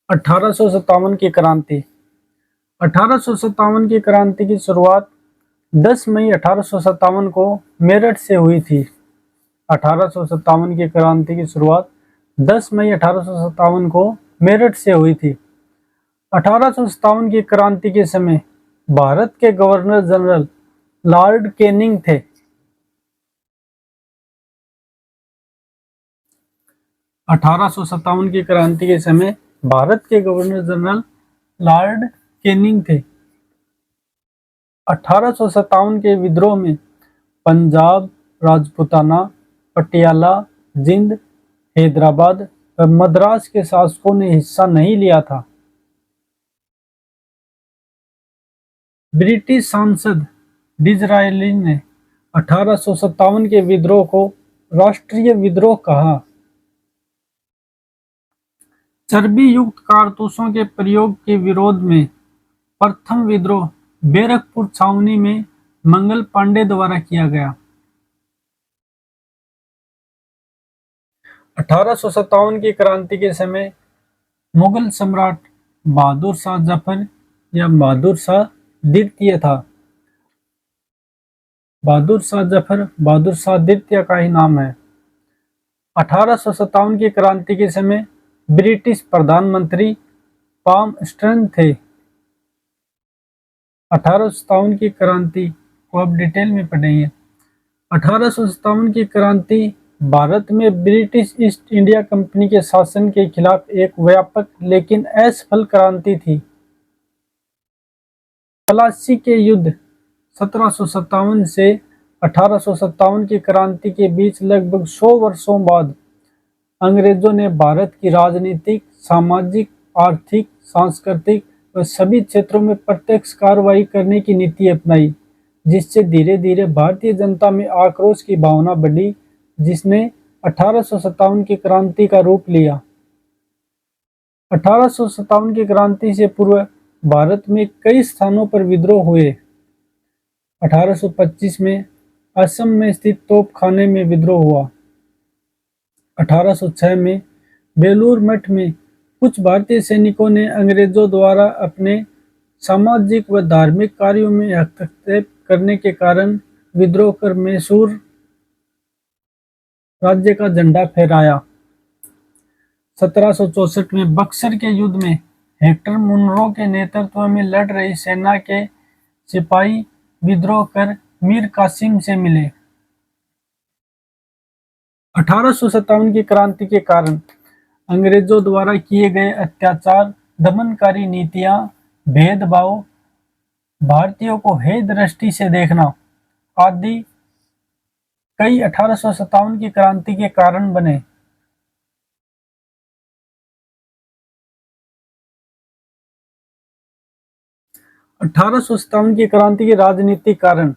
1857 की क्रांति। 1857 की क्रांति की शुरुआत 10 मई 1857 को मेरठ से हुई थी। 1857 की क्रांति की शुरुआत 10 मई 1857 को मेरठ से हुई थी। 1857 की क्रांति के समय भारत के गवर्नर जनरल लॉर्ड कैनिंग थे। 1857 की क्रांति के समय भारत के गवर्नर जनरल लॉर्ड कैनिंग थे। 1857 के विद्रोह में पंजाब, राजपूताना, पटियाला, जिंद, हैदराबाद व मद्रास के शासकों ने हिस्सा नहीं लिया था। ब्रिटिश सांसद डिज़रायली ने 1857 के विद्रोह को राष्ट्रीय विद्रोह कहा। चर्बी युक्त कारतूसों के प्रयोग के विरोध में प्रथम विद्रोह बैरकपुर छावनी में मंगल पांडे द्वारा किया गया। 1857 की क्रांति के समय मुगल सम्राट बहादुर शाह जफर या बहादुर शाह द्वितीय था। बहादुर शाह जफर बहादुर शाह द्वितीय का ही नाम है। 1857 की क्रांति के समय ब्रिटिश प्रधानमंत्री पामस्टर्न थे। 1857 की क्रांति को अब डिटेल में पढ़ेंगे। 1857 की क्रांति भारत में ब्रिटिश ईस्ट इंडिया कंपनी के शासन के खिलाफ एक व्यापक लेकिन असफल क्रांति थी। प्लासी के युद्ध 1757 से 1857 की क्रांति के बीच लगभग 100 वर्षों बाद अंग्रेजों ने भारत की राजनीतिक, सामाजिक, आर्थिक, सांस्कृतिक व सभी क्षेत्रों में प्रत्यक्ष कार्रवाई करने की नीति अपनाई, जिससे धीरे धीरे भारतीय जनता में आक्रोश की भावना बढ़ी, जिसने 1857 की क्रांति का रूप लिया। 1857 की क्रांति से पूर्व भारत में कई स्थानों पर विद्रोह हुए। 1825 में असम में स्थित तोपखाने में विद्रोह हुआ। 1806 में बेलूर मठ में कुछ भारतीय सैनिकों ने अंग्रेजों द्वारा अपने सामाजिक व धार्मिक कार्यों में हस्तक्षेप करने के कारण विद्रोह कर मैसूर राज्य का झंडा फहराया। 1764 में बक्सर के युद्ध में हेक्टर मुनरो के नेतृत्व में लड़ रही सेना के सिपाही विद्रोह कर मीर कासिम से मिले। 1857 की क्रांति के कारण अंग्रेजों द्वारा किए गए अत्याचार, दमनकारी नीतियां, भेदभाव, भारतीयों को हे दृष्टि से देखना आदि कई 1857 की क्रांति के कारण बने। 1857 की क्रांति के राजनीतिक कारण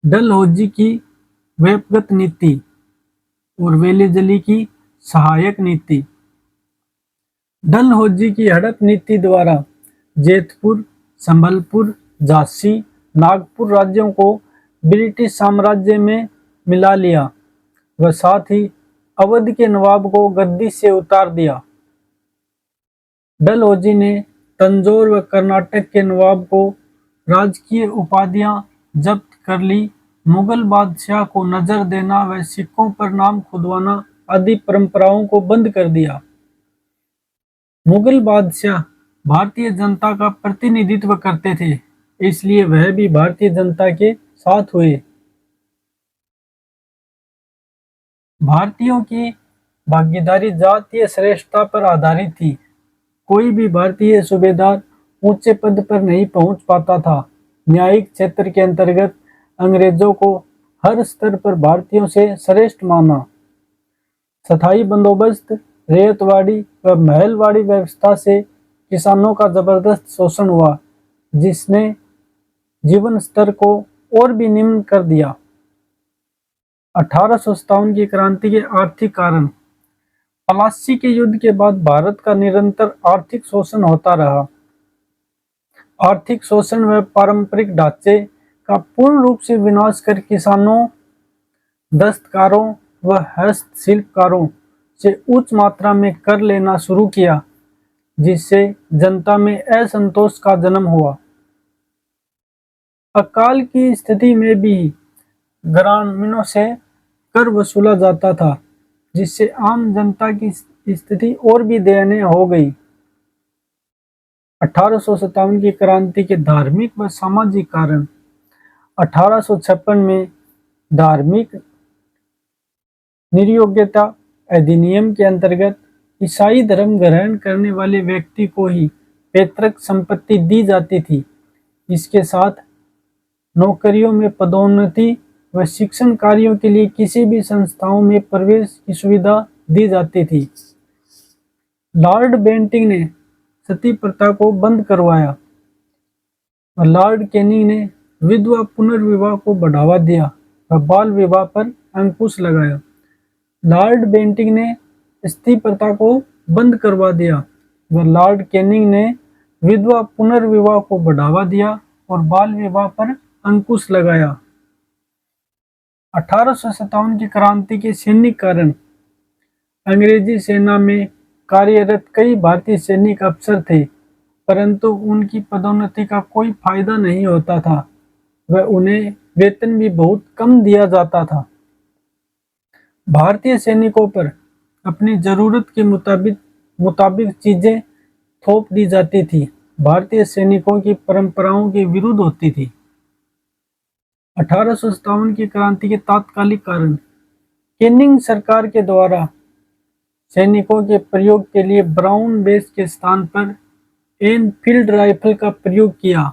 डलहौजी की व्यक्तिगत नीति और वेलेजली की सहायक नीति। डलहौजी की हड़प नीति द्वारा जेतपुर, संबलपुर, झांसी, नागपुर राज्यों को ब्रिटिश साम्राज्य में मिला लिया व साथ ही अवध के नवाब को गद्दी से उतार दिया। डलहौजी ने तंजौर व कर्नाटक के नवाब को राजकीय उपाधियां जब्त कर ली। मुगल बादशाह को नजर देना व सिक्कों पर नाम खुदवाना आदि परंपराओं को बंद कर दिया। मुगल बादशाह भारतीय जनता का प्रतिनिधित्व करते थे, इसलिए वह भी भारतीय जनता के साथ हुए। भारतीयों की भागीदारी जातीय श्रेष्ठता पर आधारित थी। कोई भी भारतीय सूबेदार ऊंचे पद पर नहीं पहुंच पाता था। न्यायिक क्षेत्र के अंतर्गत अंग्रेजों को हर स्तर पर भारतीयों से श्रेष्ठ माना। स्थायी बंदोबस्त, रेतवाड़ी व महलवाड़ी व्यवस्था से किसानों का जबरदस्त शोषण हुआ, जिसने जीवन स्तर को और भी निम्न कर दिया। 1857 की क्रांति के आर्थिक कारण। प्लासी के युद्ध के बाद भारत का निरंतर आर्थिक शोषण होता रहा। आर्थिक शोषण व पारंपरिक ढांचे का पूर्ण रूप से विनाश कर किसानों, दस्तकारों व हस्तशिल्पकारों से उच्च मात्रा में कर लेना शुरू किया। जिससे जनता में असंतोष का जन्म हुआ। अकाल की स्थिति में भी ग्रामीणों से कर वसूला जाता था, जिससे आम जनता की स्थिति और भी दयनीय हो गई। 1857 की क्रांति के धार्मिक व सामाजिक कारण। 1856 में धार्मिक निर्योग्यता अधिनियम के अंतर्गत ईसाई धर्म ग्रहण करने वाले व्यक्ति को ही पैतृक संपत्ति दी जाती थी। इसके साथ नौकरियों में पदोन्नति व शिक्षण कार्यों के लिए किसी भी संस्थाओं में प्रवेश की सुविधा दी जाती थी। लॉर्ड बेंटिंक ने सती प्रथा को बंद करवाया और लॉर्ड कैनिंग ने विधवा पुनर्विवाह को बढ़ावा दिया व बाल विवाह पर अंकुश लगाया। लॉर्ड बेंटिंक ने सती प्रथा को बंद करवा दिया व लॉर्ड कैनिंग ने विधवा पुनर्विवाह को बढ़ावा दिया और बाल विवाह पर अंकुश लगाया। 1857 की क्रांति के सैनिक कारण। अंग्रेजी सेना में कार्यरत कई भारतीय सैनिक अफसर थे, परंतु उनकी पदोन्नति का कोई फायदा नहीं होता था व उन्हें वेतन भी बहुत कम दिया जाता था। भारतीय सैनिकों पर अपनी जरूरत के मुताबिक चीजें थोप दी जाती थी। भारतीय सैनिकों की परंपराओं के विरुद्ध होती थी। 1857 की क्रांति के तात्कालिक कारण। कैनिंग सरकार के द्वारा सैनिकों के प्रयोग के लिए ब्राउन बेस के स्थान पर एनफील्ड राइफल का प्रयोग किया,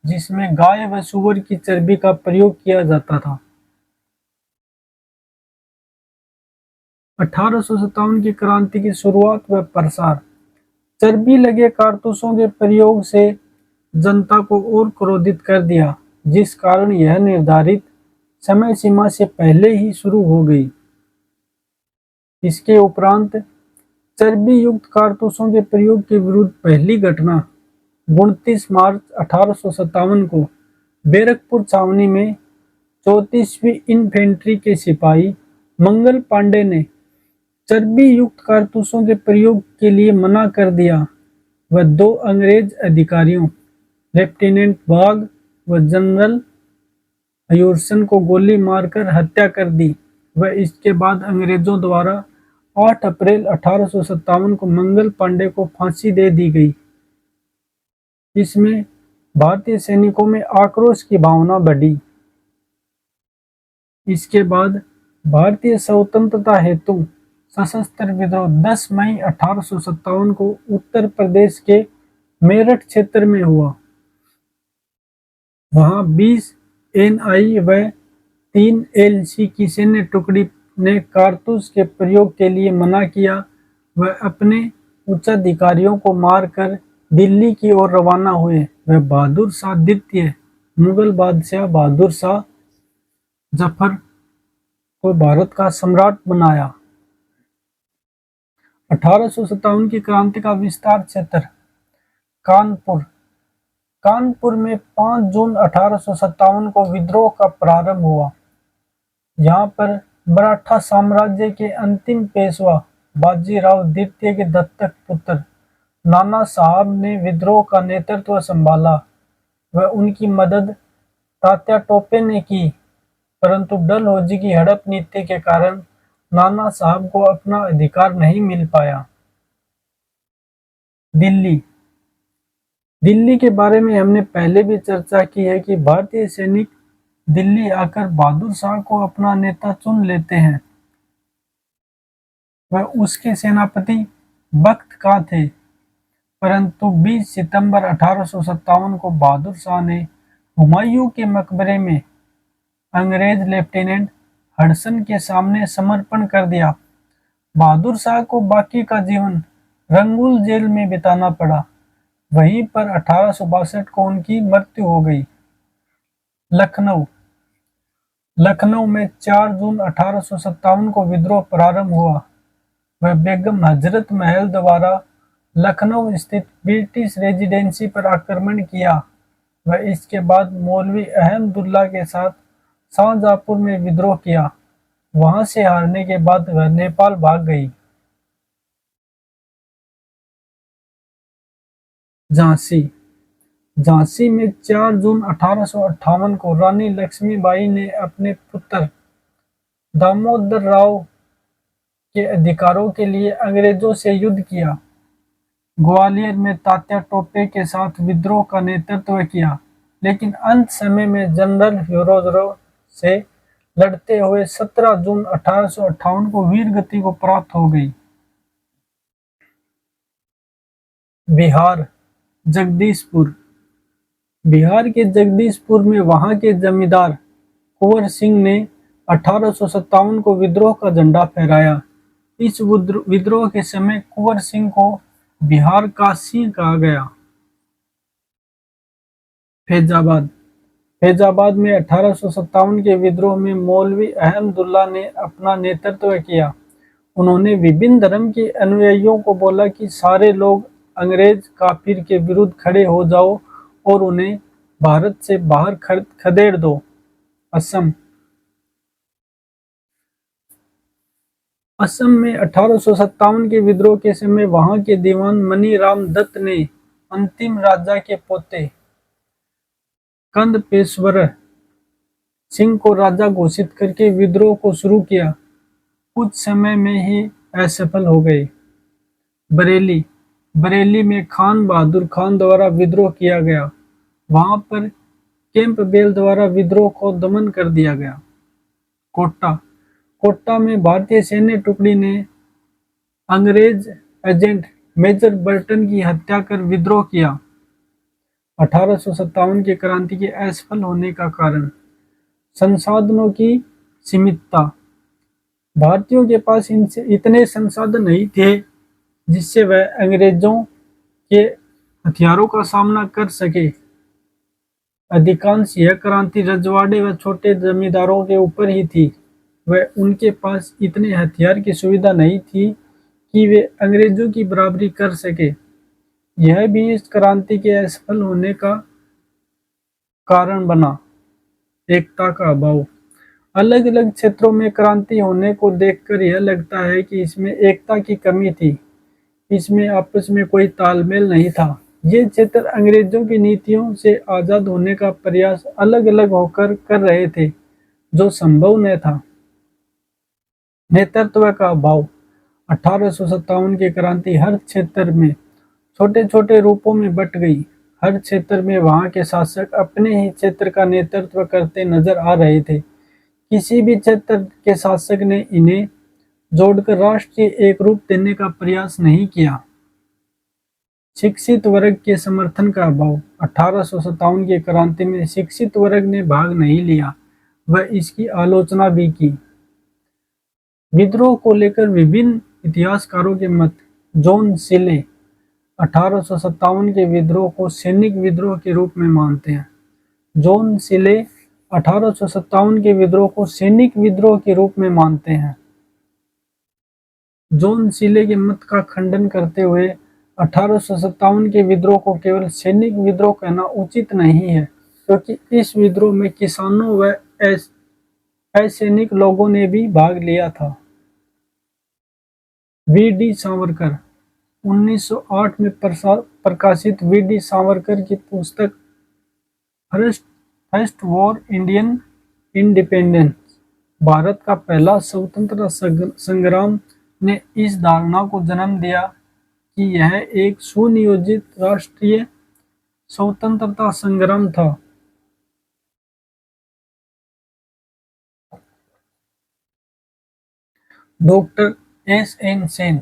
जिसमें गाय व सूअर की चर्बी का प्रयोग किया जाता था। 1857 की क्रांति की शुरुआत व प्रसार। चर्बी लगे कारतूसों के प्रयोग से जनता को और क्रोधित कर दिया, जिस कारण यह निर्धारित समय सीमा से पहले ही शुरू हो गई। इसके उपरांत चर्बी युक्त कारतूसों के प्रयोग के विरुद्ध पहली घटना 29 मार्च 1857 को बैरकपुर छावनी में 34वीं इन्फेंट्री के सिपाही मंगल पांडे ने चर्बी युक्त कारतूसों के प्रयोग के लिए मना कर दिया व 2 अंग्रेज अधिकारियों लेफ्टिनेंट बाग व जनरल हयूरसन को गोली मारकर हत्या कर दी व इसके बाद अंग्रेजों द्वारा 8 अप्रैल 1857 को मंगल पांडे को फांसी दे दी गई। इसमें भारतीय सैनिकों में आक्रोश की भावना बढ़ी। इसके बाद भारतीय स्वतंत्रता हेतु सशस्त्र विद्रोह 10 मई 1857 को उत्तर प्रदेश के मेरठ क्षेत्र में हुआ। वहां 20 एनआई व 3 एलसी की सैन्य टुकड़ी ने कारतूस के प्रयोग के लिए मना किया व अपने उच्चाधिकारियों को मारकर दिल्ली की ओर रवाना हुए व बहादुर शाह द्वितीय मुगल बादशाह बहादुर शाह जफर को भारत का सम्राट बनाया। 1857 की क्रांति का विस्तार क्षेत्र। कानपुर। कानपुर में 5 जून 1857 को विद्रोह का प्रारंभ हुआ। यहाँ पर मराठा साम्राज्य के अंतिम पेशवा बाजीराव द्वितीय के दत्तक पुत्र नाना साहब ने विद्रोह का नेतृत्व संभाला व उनकी मदद तात्या टोपे ने की, परंतु डलहौजी की हड़प नीति के कारण नाना साहब को अपना अधिकार नहीं मिल पाया। दिल्ली। दिल्ली के बारे में हमने पहले भी चर्चा की है कि भारतीय सैनिक दिल्ली आकर बहादुर शाह को अपना नेता चुन लेते हैं। वह उसके सेनापति बख्त खां थे, परंतु 20 सितंबर 1857 को बहादुर शाह ने हुमायूं के मकबरे में अंग्रेज लेफ्टिनेंट हडसन के सामने समर्पण कर दिया। बहादुर शाह को बाकी का जीवन रंगूल जेल में बिताना पड़ा। वहीं पर 1862 को उनकी मृत्यु हो गई। लखनऊ। लखनऊ में 4 जून 1857 को विद्रोह प्रारंभ हुआ। वह बेगम हजरत महल द्वारा लखनऊ स्थित ब्रिटिश रेजिडेंसी पर आक्रमण किया व इसके बाद मौलवी अहमदुल्ला के साथ शाहजहांपुर में विद्रोह किया। वहां से हारने के बाद वह नेपाल भाग गई। झांसी झांसी में 4 जून 1858 को रानी लक्ष्मीबाई ने अपने पुत्र दामोदर राव के अधिकारों के लिए अंग्रेजों से युद्ध किया। ग्वालियर में तात्या टोपे के साथ विद्रोह का नेतृत्व किया, लेकिन अंत समय में जनरल फिरोजपुर से लड़ते हुए 17 जून 1858 को वीर गति को प्राप्त हो गई। बिहार जगदीशपुर बिहार के जगदीशपुर में वहां के जमींदार कुंवर सिंह ने 1857 को विद्रोह का झंडा फहराया। इस विद्रोह के समय कुंवर सिंह को बिहार का सिंह कहा गया। फैजाबाद फैजाबाद में 1857 के विद्रोह में मौलवी अहमदुल्ला ने अपना नेतृत्व किया। उन्होंने विभिन्न धर्म के अनुयायियों को बोला कि सारे लोग अंग्रेज काफिर के विरुद्ध खड़े हो जाओ और उन्हें भारत से बाहर खदेड़ दो। असम असम में 1857 के विद्रोह के समय वहां के दीवान मनी राम दत्त ने अंतिम राजा के पोते कंदपेश्वर सिंह को राजा घोषित करके विद्रोह को शुरू किया। कुछ समय में ही असफल हो गए। बरेली बरेली में खान बहादुर खान द्वारा विद्रोह किया गया। वहां पर कैंपबेल द्वारा विद्रोह को दमन कर दिया गया। कोटा कोटा में भारतीय सैन्य टुकड़ी ने अंग्रेज एजेंट मेजर बर्टन की हत्या कर विद्रोह किया। 1857 की क्रांति के असफल होने का कारण संसाधनों की सीमितता। भारतीयों के पास इतने संसाधन नहीं थे जिससे वह अंग्रेजों के हथियारों का सामना कर सके। अधिकांश यह क्रांति रजवाड़े व छोटे जमींदारों के ऊपर ही थी। वह उनके पास इतने हथियार की सुविधा नहीं थी कि वे अंग्रेजों की बराबरी कर सके। यह भी इस क्रांति के असफल होने का कारण बना। एकता का अभाव। अलग अलग क्षेत्रों में क्रांति होने को देखकर यह लगता है कि इसमें एकता की कमी थी। इसमें आपस में कोई तालमेल नहीं था। ये क्षेत्र अंग्रेजों की नीतियों से आजाद होने का प्रयास अलग अलग होकर कर रहे थे, जो संभव न था। नेतृत्व का अभाव। 1857 की क्रांति हर क्षेत्र में छोटे छोटे रूपों में बट गई। हर क्षेत्र में वहां के शासक अपने ही क्षेत्र का नेतृत्व करते नजर आ रहे थे। किसी भी क्षेत्र के शासक ने इन्हें जोड़कर राष्ट्रीय एक रूप देने का प्रयास नहीं किया। शिक्षित वर्ग के समर्थन का अभाव। 1857 की क्रांति में शिक्षित वर्ग ने भाग नहीं लिया, वह इसकी आलोचना भी की। विद्रोह को लेकर विभिन्न इतिहासकारों के मत। जॉन सिले 1857 के विद्रोह को सैनिक विद्रोह के रूप में मानते हैं। जॉन सिले 1857 के विद्रोह को सैनिक विद्रोह के रूप में मानते हैं। जॉन सिले के मत का खंडन करते हुए 1857 के विद्रोह को केवल सैनिक विद्रोह कहना उचित नहीं है, क्योंकि इस विद्रोह में किसानों व असैनिक लोगों ने भी भाग लिया था। वी डी सावरकर 1908 में प्रकाशित वी डी सावरकर की पुस्तक first war Indian independence, Bharat का पहला स्वतंत्रता संग्राम, ने इस धारणा को जन्म दिया कि यह एक सुनियोजित राष्ट्रीय स्वतंत्रता संग्राम था। Doctor S N Sen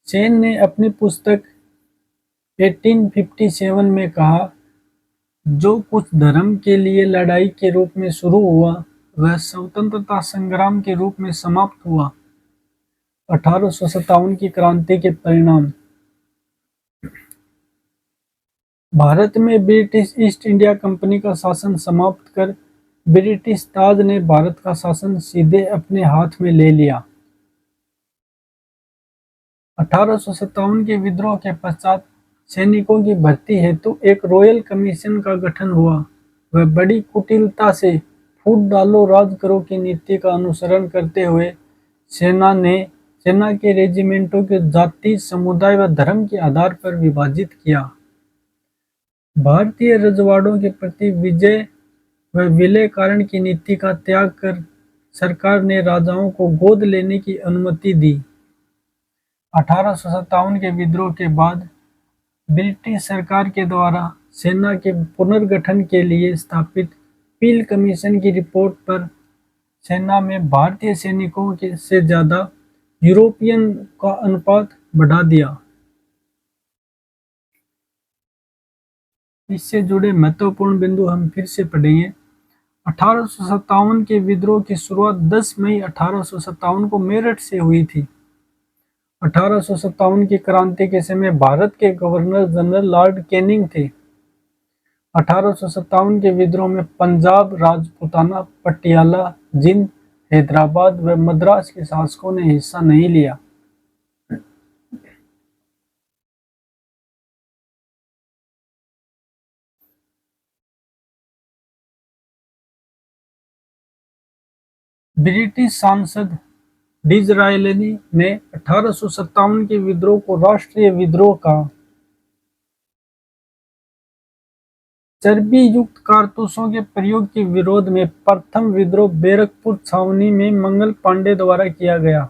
Sen ने अपनी पुस्तक 1857 में कहा, जो कुछ धर्म के लिए लड़ाई के रूप में शुरू हुआ वह स्वतंत्रता संग्राम के रूप में समाप्त हुआ। 1857 की क्रांति के परिणाम। भारत में ब्रिटिश ईस्ट इंडिया कंपनी का शासन समाप्त कर ब्रिटिश ताज ने भारत का शासन सीधे अपने हाथ में ले लिया। 1857 के विद्रोह के पश्चात सैनिकों की भर्ती हेतु एक रॉयल कमीशन का गठन हुआ। वह बड़ी कुटिलता से फूट डालो राज करो की नीति का अनुसरण करते हुए सेना ने सेना के रेजिमेंटों के जाति, समुदाय व धर्म के आधार पर विभाजित किया। भारतीय रजवाड़ों के प्रति विजय व विलयीकरण की नीति का त्याग कर सरकार ने राजाओं को गोद लेने की अनुमति दी। 1857 के विद्रोह के बाद ब्रिटिश सरकार के द्वारा सेना के पुनर्गठन के लिए स्थापित पील कमीशन की रिपोर्ट पर सेना में भारतीय सैनिकों से ज्यादा यूरोपियन का अनुपात बढ़ा दिया। इससे जुड़े महत्वपूर्ण बिंदु हम फिर से पढ़ेंगे। 1857 के विद्रोह की शुरुआत 10 मई 1857 को मेरठ से हुई थी। 1857 की क्रांति के समय भारत के गवर्नर जनरल लॉर्ड कैनिंग थे। 1857 के विद्रोह में पंजाब, राजपूताना, पटियाला, जींद, हैदराबाद व मद्रास के शासकों ने हिस्सा नहीं लिया। ब्रिटिश सांसद डिज़रायली ने 1857 के विद्रोह को राष्ट्रीय विद्रोह कहा। चर्बी युक्त कारतूसों के प्रयोग के विरोध में प्रथम विद्रोह बैरकपुर छावनी में मंगल पांडे द्वारा किया गया।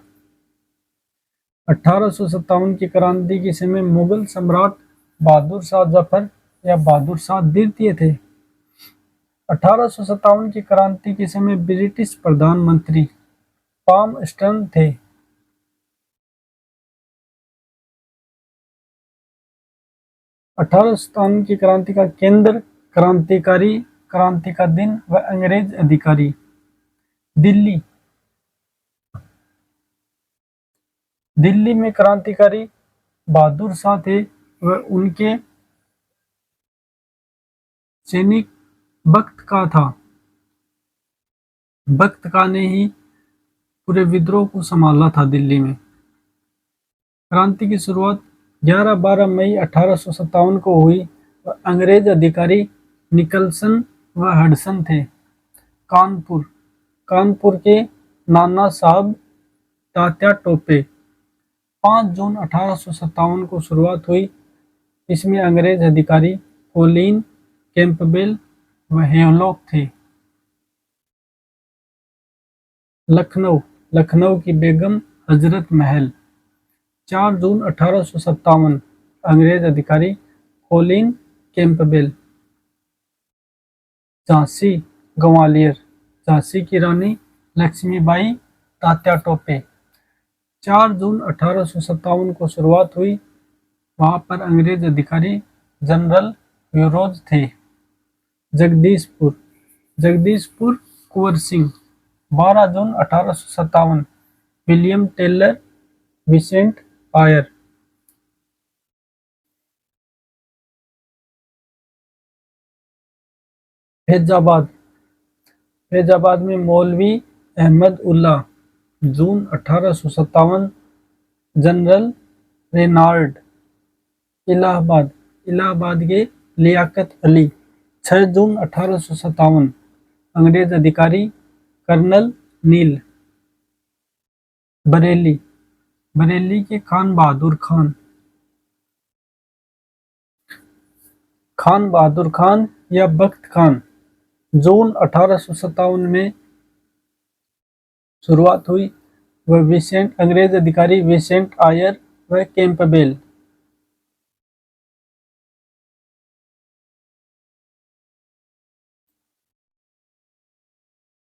1857 की क्रांति के समय मुगल सम्राट बहादुर शाह जफर या बहादुर शाह द्वितीय थे। 1857 की क्रांति के समय ब्रिटिश प्रधानमंत्री पामस्टन थे। 1857 की क्रांति का केंद्र क्रांतिकारी, क्रांति का दिन व अंग्रेज अधिकारी। दिल्ली। दिल्ली में क्रांतिकारी बहादुर शाह थे व उनके सैनिक बख्त का था। बख्त का ने ही पूरे विद्रोह को संभाला था दिल्ली में। क्रांति की शुरुआत 11-12 मई 1857 को हुई व अंग्रेज अधिकारी निकलसन व हडसन थे। कानपुर। कानपुर के नाना साहब तात्या टोपे। 5 जून 1857 को शुरुआत हुई। इसमें अंग्रेज अधिकारी कोलिन, कैंपबेल व हेवलॉक थे। लखनऊ। लखनऊ की बेगम हजरत महल। 4 जून 1857 अंग्रेज अधिकारी कोलिन कैंपबेल। झांसी ग्वालियर। झांसी की रानी लक्ष्मीबाई तात्या टोपे। 4 जून 1857 को शुरुआत हुई। वहां पर अंग्रेज अधिकारी जनरल व्यूरोज थे। जगदीशपुर। जगदीशपुर कुंवर सिंह। 12 जून 1857 विलियम टेलर, विसेंट आयर। फैजाबाद। फैजाबाद में मौलवी अहमद उल्ला। जून 1857 जनरल रेनाल्ड। इलाहाबाद। इलाहाबाद के लियाकत अली। 6 जून 1857 अंग्रेज अधिकारी कर्नल नील। बरेली। बरेली के खान बहादुर खान। खान बहादुर खान या बख्त खान। जून 1857 में शुरुआत हुई व अंग्रेज अधिकारी विसेंट आयर व कैंपबेल